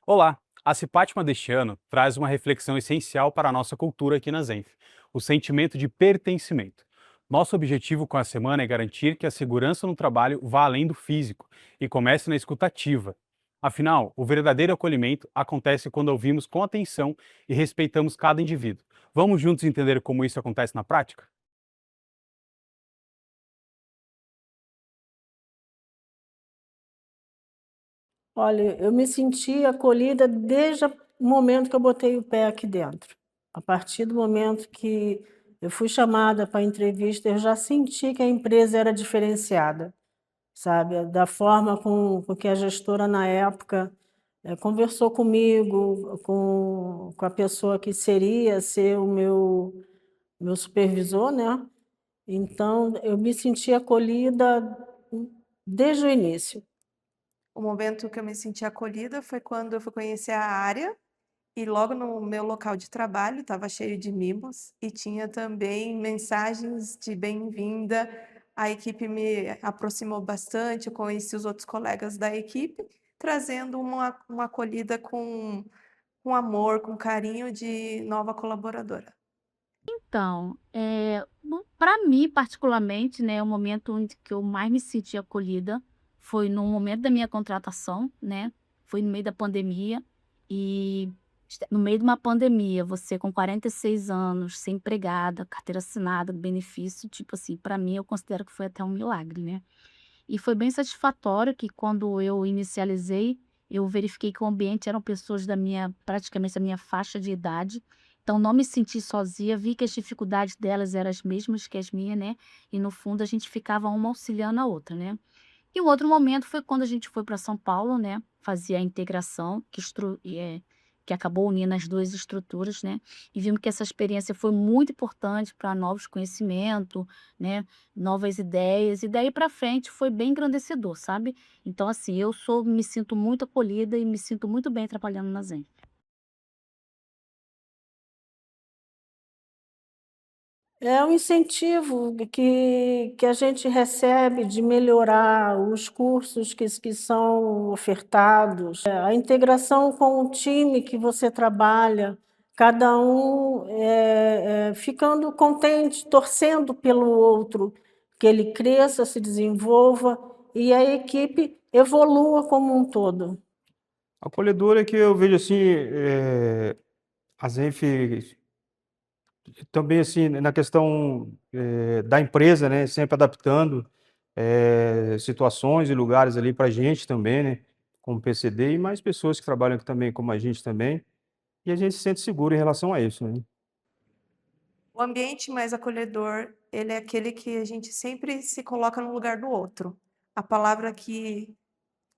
Olá! A Cipátima deste ano traz uma reflexão essencial para a nossa cultura aqui na Zenf, o sentimento de pertencimento. Nosso objetivo com a semana é garantir que a segurança no trabalho vá além do físico e comece na escuta ativa. Afinal, o verdadeiro acolhimento acontece quando ouvimos com atenção e respeitamos cada indivíduo. Vamos juntos entender como isso acontece na prática? Olha, eu me senti acolhida desde o momento que eu botei o pé aqui dentro. A partir do momento que eu fui chamada para a entrevista, eu já senti que a empresa era diferenciada, sabe, da forma com que a gestora na época, conversou comigo, com a pessoa que seria ser o meu supervisor, né, então eu me senti acolhida desde o início. O momento que eu me senti acolhida foi quando eu fui conhecer a área e logo no meu local de trabalho estava cheio de mimos e tinha também mensagens de bem-vinda. A equipe me aproximou bastante, eu conheci os outros colegas da equipe, trazendo uma acolhida com amor, com carinho de nova colaboradora. Então, para mim particularmente, né, o momento onde que eu mais me senti acolhida foi no momento da minha contratação, né, foi no meio da pandemia e no meio de uma pandemia, você com 46 anos, sem empregada, carteira assinada, benefício, tipo assim, para mim eu considero que foi até um milagre, né. E foi bem satisfatório que quando eu inicializei, eu verifiquei que o ambiente eram pessoas da minha praticamente da minha faixa de idade, então não me senti sozinha, vi que as dificuldades delas eram as mesmas que as minhas, né, e no fundo a gente ficava uma auxiliando a outra, né. E o outro momento foi quando a gente foi para São Paulo, né, fazer a integração que acabou unindo as 2 estruturas, né, e vimos que essa experiência foi muito importante para novos conhecimento, né, novas ideias, e daí para frente foi bem engrandecedor, sabe. Então assim, me sinto muito acolhida e me sinto muito bem trabalhando na Zen. É um incentivo que a gente recebe de melhorar os cursos que são ofertados, a integração com o time que você trabalha, cada um, ficando contente, torcendo pelo outro, que ele cresça, se desenvolva e a equipe evolua como um todo. Acolhedor é que eu vejo assim, a Zenf também, assim, na questão, da empresa, né, sempre adaptando, situações e lugares ali pra gente também, né, como PCD e mais pessoas que trabalham aqui também como a gente também, e a gente se sente seguro em relação a isso, né. O ambiente mais acolhedor, ele é aquele que a gente sempre se coloca no lugar do outro. A palavra que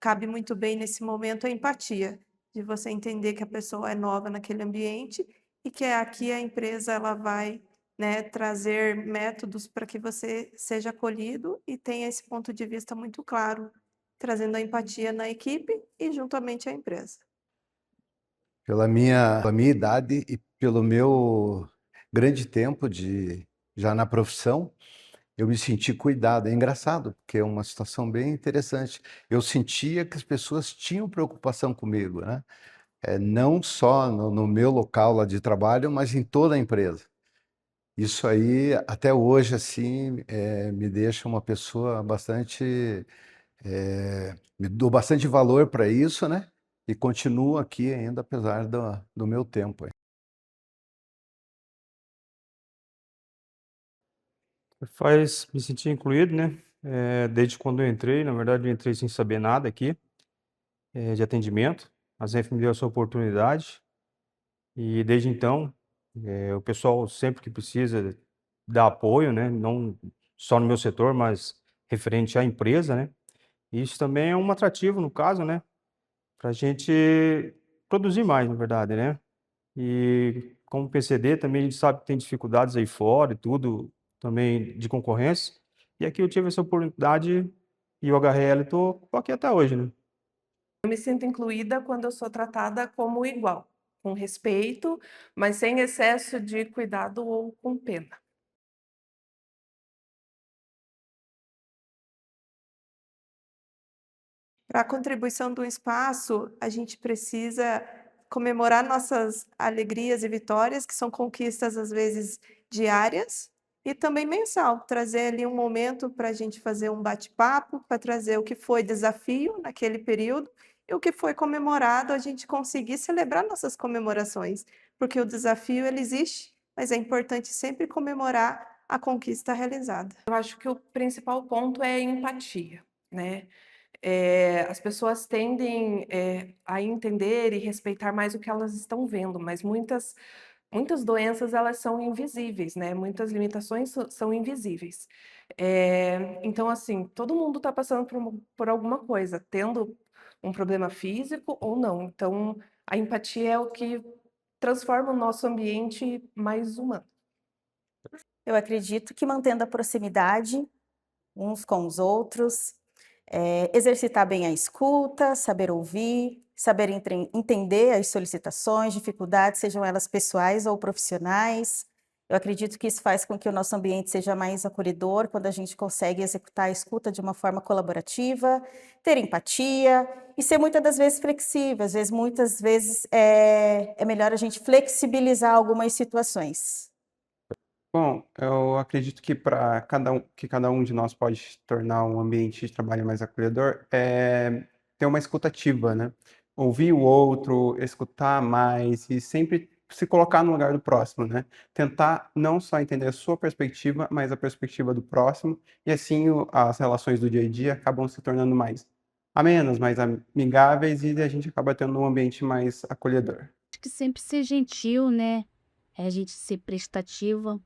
cabe muito bem nesse momento é empatia, de você entender que a pessoa é nova naquele ambiente e que aqui a empresa ela vai, né, trazer métodos para que você seja acolhido e tenha esse ponto de vista muito claro, trazendo a empatia na equipe e juntamente à empresa. Pela minha idade e pelo meu grande tempo já na profissão, eu me senti cuidado. É engraçado, porque é uma situação bem interessante. Eu sentia que as pessoas tinham preocupação comigo, né, não só no meu local lá de trabalho, mas em toda a empresa. Isso aí, até hoje, assim, me deixa uma pessoa bastante, me dou bastante valor para isso, né, e continuo aqui ainda apesar do meu tempo aí. Faz me sentir incluído, né, desde quando eu entrei, na verdade eu entrei sem saber nada aqui, de atendimento, a Zenf me deu essa oportunidade, e desde então, o pessoal sempre que precisa dá apoio, né, não só no meu setor, mas referente à empresa, né. E isso também é um atrativo no caso, né, pra gente produzir mais, na verdade, né. E como PCD também a gente sabe que tem dificuldades aí fora e tudo, também de concorrência, e aqui eu tive essa oportunidade e o HRL tô aqui até hoje, né. Eu me sinto incluída quando eu sou tratada como igual, com respeito, mas sem excesso de cuidado ou com pena. Para a contribuição do espaço, a gente precisa comemorar nossas alegrias e vitórias, que são conquistas, às vezes, diárias, e também mensal. Trazer ali um momento para a gente fazer um bate-papo, para trazer o que foi desafio naquele período e o que foi comemorado, a gente conseguir celebrar nossas comemorações, porque o desafio ele existe, mas é importante sempre comemorar a conquista realizada. Eu acho que o principal ponto é a empatia, né? As pessoas tendem, a entender e respeitar mais o que elas estão vendo, mas muitas doenças, elas são invisíveis, né, muitas limitações são invisíveis. Então, assim, todo mundo está passando por alguma coisa, tendo um problema físico ou não. Então, a empatia é o que transforma o nosso ambiente mais humano. Eu acredito que mantendo a proximidade uns com os outros, exercitar bem a escuta, saber ouvir, saber entender as solicitações, dificuldades, sejam elas pessoais ou profissionais. Eu acredito que isso faz com que o nosso ambiente seja mais acolhedor, quando a gente consegue executar a escuta de uma forma colaborativa, ter empatia e ser muitas das vezes flexível. Às vezes, muitas vezes é melhor a gente flexibilizar algumas situações. Bom, eu acredito que cada um de nós pode tornar um ambiente de trabalho mais acolhedor é ter uma escuta ativa, né? Ouvir o outro, escutar mais e sempre se colocar no lugar do próximo, né? Tentar não só entender a sua perspectiva, mas a perspectiva do próximo, e assim as relações do dia a dia acabam se tornando mais amenas, mais amigáveis e a gente acaba tendo um ambiente mais acolhedor. Acho que sempre ser gentil, né? A gente ser prestativa.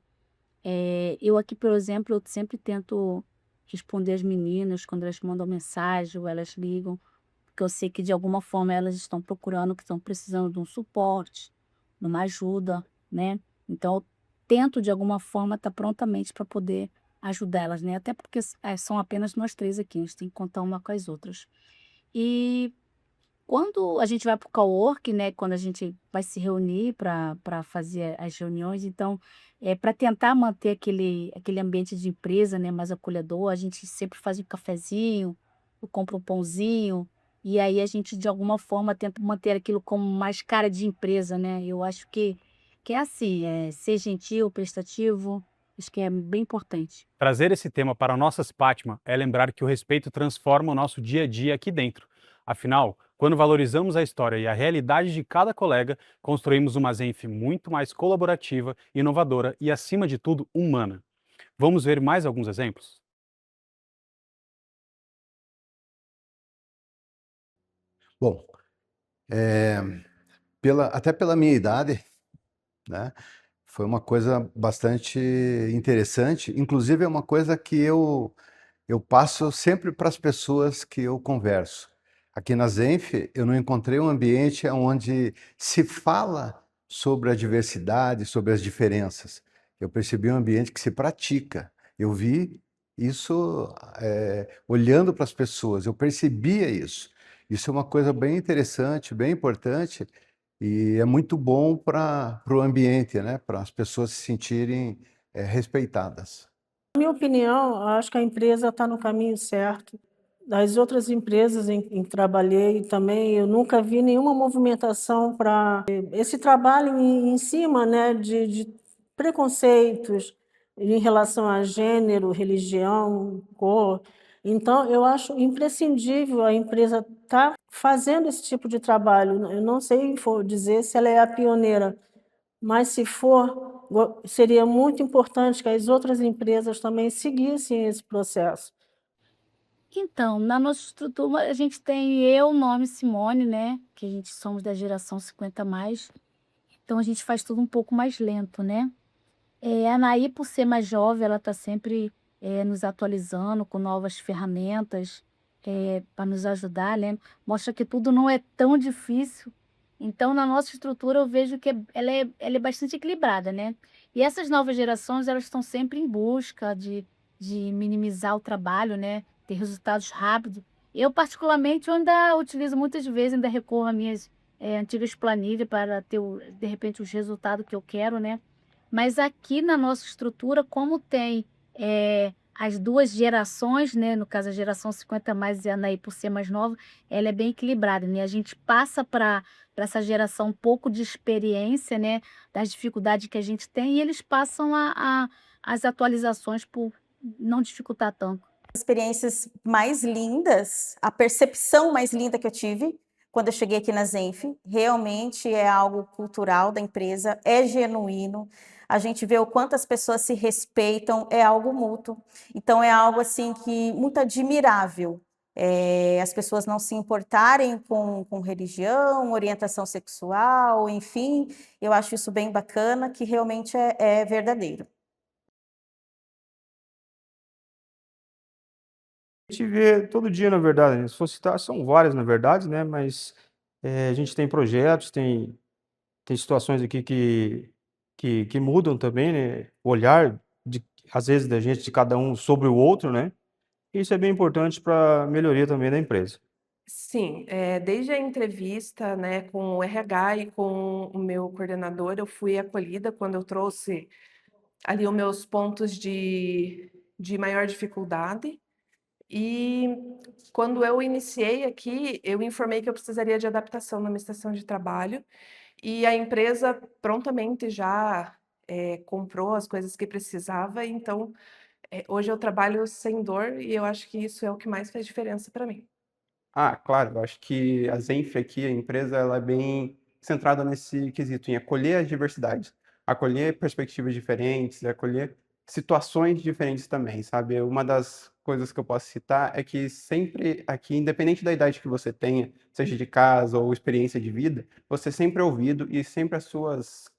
Eu aqui, por exemplo, eu sempre tento responder as meninas quando elas mandam mensagem ou elas ligam, porque eu sei que de alguma forma elas estão procurando, que estão precisando de um suporte, de uma ajuda, né? Então eu tento de alguma forma estar prontamente para poder ajudar elas, né? Até porque são apenas nós três aqui, a gente tem que contar uma com as outras. E quando a gente vai para o cowork, né, quando a gente vai se reunir para fazer as reuniões, então, para tentar manter aquele ambiente de empresa, né, mais acolhedor, a gente sempre faz um cafezinho, ou compra um pãozinho, e aí a gente de alguma forma tenta manter aquilo como mais cara de empresa, né. Eu acho que é assim, ser gentil, prestativo, acho que é bem importante. Trazer esse tema para a nossa Fátima é lembrar que o respeito transforma o nosso dia a dia aqui dentro. Afinal, quando valorizamos a história e a realidade de cada colega, construímos uma Zenf muito mais colaborativa, inovadora e, acima de tudo, humana. Vamos ver mais alguns exemplos? Bom, até pela minha idade, né, foi uma coisa bastante interessante. Inclusive, é uma coisa que eu passo sempre para as pessoas que eu converso. Aqui na Zenf, eu não encontrei um ambiente onde se fala sobre a diversidade, sobre as diferenças. Eu percebi um ambiente que se pratica. Eu vi isso olhando para as pessoas, eu percebia isso. Isso é uma coisa bem interessante, bem importante, e é muito bom para o ambiente, né? Para as pessoas se sentirem respeitadas. Na minha opinião, eu acho que a empresa está no caminho certo. Das outras empresas em que trabalhei também, eu nunca vi nenhuma movimentação para esse trabalho em cima, né, de preconceitos em relação a gênero, religião, cor. Então, eu acho imprescindível a empresa estar fazendo esse tipo de trabalho. Eu não sei dizer se ela é a pioneira, mas se for, seria muito importante que as outras empresas também seguissem esse processo. Então, na nossa estrutura, a gente tem eu, nome Simone, né? Que a gente somos da geração 50 mais. Então a gente faz tudo um pouco mais lento, né? A Anaí, por ser mais jovem, ela está sempre nos atualizando com novas ferramentas para nos ajudar, né? Mostra que tudo não é tão difícil. Então, na nossa estrutura, eu vejo que ela é bastante equilibrada, né? E essas novas gerações, elas estão sempre em busca de minimizar o trabalho, né? Ter resultados rápidos. Eu, particularmente, eu ainda utilizo muitas vezes, ainda recorro às minhas antigas planilhas para ter, de repente, os resultados que eu quero, né? Mas aqui na nossa estrutura, como tem as 2 gerações, né, no caso a geração 50 mais e a Anaí por ser mais nova, ela é bem equilibrada, né, a gente passa para essa geração um pouco de experiência, né, das dificuldades que a gente tem e eles passam as atualizações por não dificultar tanto. Experiências mais lindas, a percepção mais linda que eu tive quando eu cheguei aqui na Zenf, realmente é algo cultural da empresa, é genuíno. A gente vê o quanto as pessoas se respeitam, é algo mútuo. Então é algo assim que muito admirável. As pessoas não se importarem com religião, orientação sexual, enfim, eu acho isso bem bacana, que realmente é verdadeiro. A gente vê todo dia, na verdade, né, se for citar, são várias, na verdade, né, mas, a gente tem projetos, tem situações aqui que mudam também, né, o olhar de às vezes, da gente, de cada um sobre o outro, né, e isso é bem importante pra melhoria também da empresa. Sim, desde a entrevista, né, com o RH e com o meu coordenador, eu fui acolhida quando eu trouxe ali os meus pontos de maior dificuldade. E quando eu iniciei aqui, eu informei que eu precisaria de adaptação na minha estação de trabalho, e a empresa prontamente já, comprou as coisas que precisava, então, hoje eu trabalho sem dor e eu acho que isso é o que mais faz diferença para mim. Ah, claro, eu acho que a Zenf aqui, a empresa, ela é bem centrada nesse quesito, em acolher as diversidades, acolher perspectivas diferentes, acolher situações diferentes também, sabe? Uma das coisas que eu posso citar é que sempre aqui, independente da idade que você tenha, seja de casa ou experiência de vida, você sempre é ouvido e sempre as suas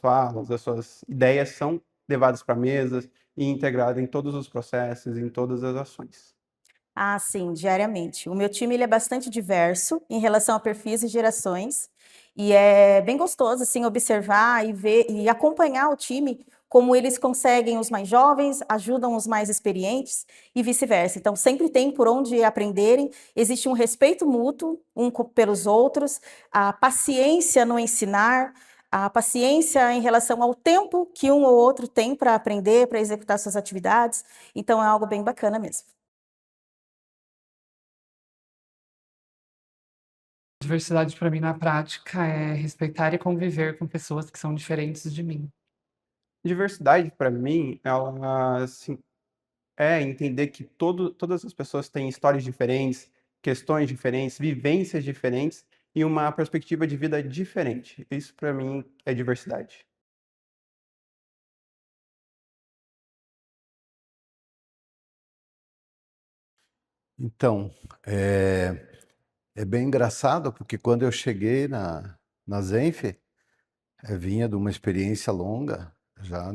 falas, as suas ideias são levadas para mesas e integradas em todos os processos, em todas as ações. Ah, sim, diariamente. O meu time ele é bastante diverso em relação a perfis e gerações, e é bem gostoso assim observar e ver e acompanhar o time, como eles conseguem os mais jovens, ajudam os mais experientes e vice-versa. Então sempre tem por onde aprenderem, existe um respeito mútuo pelos outros, a paciência no ensinar, a paciência em relação ao tempo que um ou outro tem para aprender, para executar suas atividades. Então é algo bem bacana mesmo. Diversidade para mim na prática é respeitar e conviver com pessoas que são diferentes de mim. Diversidade, para mim, ela assim, é entender que todas as pessoas têm histórias diferentes, questões diferentes, vivências diferentes e uma perspectiva de vida diferente. Isso, para mim, é diversidade. Então, é bem engraçado, porque quando eu cheguei na Zenf, vinha de uma experiência longa já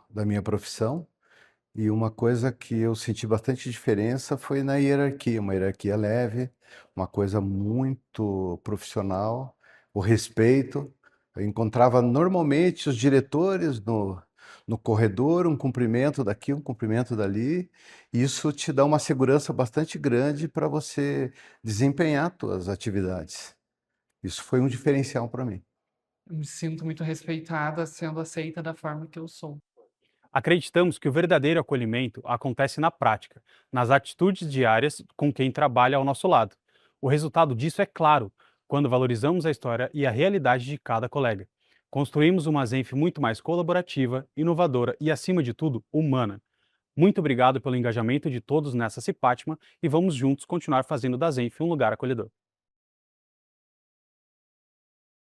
da minha profissão, e uma coisa que eu senti bastante diferença foi na hierarquia, uma hierarquia leve, uma coisa muito profissional, o respeito. Eu encontrava normalmente os diretores no corredor, um cumprimento daqui, um cumprimento dali. E isso te dá uma segurança bastante grande para você desempenhar suas atividades. Isso foi um diferencial para mim. Eu me sinto muito respeitada, sendo aceita da forma que eu sou. Acreditamos que o verdadeiro acolhimento acontece na prática, nas atitudes diárias com quem trabalha ao nosso lado. O resultado disso é claro quando valorizamos a história e a realidade de cada colega. Construímos uma Zenf muito mais colaborativa, inovadora e, acima de tudo, humana. Muito obrigado pelo engajamento de todos nessa Cipátima e vamos juntos continuar fazendo da Zenf um lugar acolhedor.